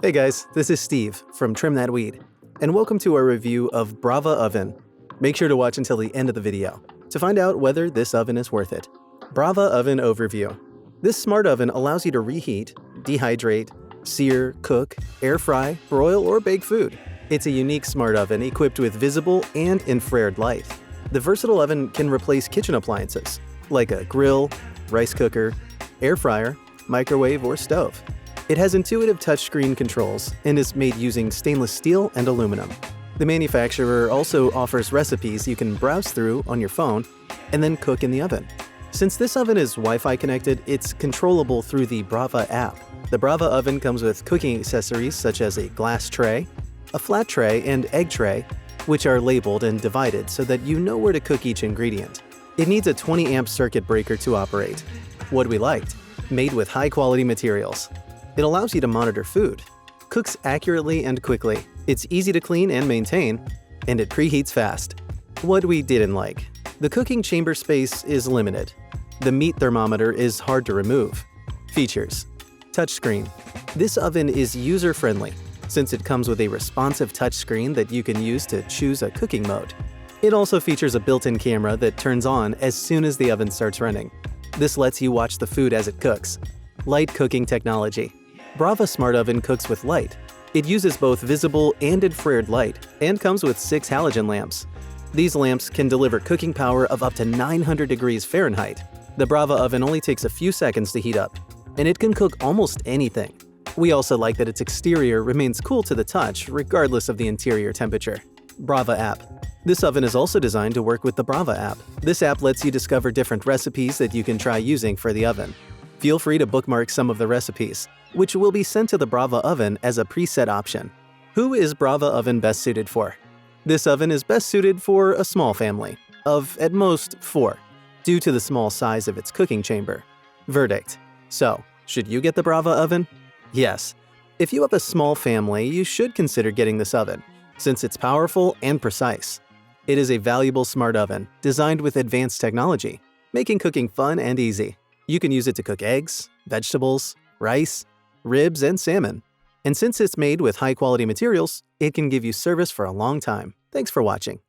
Hey guys, this is Steve from Trim That Weed, and welcome to our review of Brava Oven. Make sure to watch until the end of the video to find out whether this oven is worth it. Brava Oven Overview. This smart oven allows you to reheat, dehydrate, sear, cook, air fry, broil, or bake food. It's a unique smart oven equipped with visible and infrared light. The versatile oven can replace kitchen appliances like a grill, rice cooker, air fryer, microwave, or stove. It has intuitive touchscreen controls and is made using stainless steel and aluminum. The manufacturer also offers recipes you can browse through on your phone and then cook in the oven. Since this oven is Wi-Fi connected, it's controllable through the Brava app. The Brava oven comes with cooking accessories such as a glass tray, a flat tray, and egg tray, which are labeled and divided so that you know where to cook each ingredient. It needs a 20-amp circuit breaker to operate. What we liked: made with high-quality materials. It allows you to monitor food, cooks accurately and quickly, it's easy to clean and maintain, and it preheats fast. What we didn't like: the cooking chamber space is limited. The meat thermometer is hard to remove. Features: touchscreen. This oven is user-friendly since it comes with a responsive touchscreen that you can use to choose a cooking mode. It also features a built-in camera that turns on as soon as the oven starts running. This lets you watch the food as it cooks. Light cooking technology. Brava Smart Oven cooks with light. It uses both visible and infrared light and comes with 6 halogen lamps. These lamps can deliver cooking power of up to 900 degrees Fahrenheit. The Brava oven only takes a few seconds to heat up, and it can cook almost anything. We also like that its exterior remains cool to the touch regardless of the interior temperature. Brava app. This oven is also designed to work with the Brava app. This app lets you discover different recipes that you can try using for the oven. Feel free to bookmark some of the recipes, which will be sent to the Brava oven as a preset option. Who is Brava oven best suited for? This oven is best suited for a small family, of at most 4, due to the small size of its cooking chamber. Verdict: so, should you get the Brava oven? Yes. If you have a small family, you should consider getting this oven, since it's powerful and precise. It is a valuable smart oven designed with advanced technology, making cooking fun and easy. You can use it to cook eggs, vegetables, rice, ribs, and salmon. And since it's made with high-quality materials, it can give you service for a long time. Thanks for watching.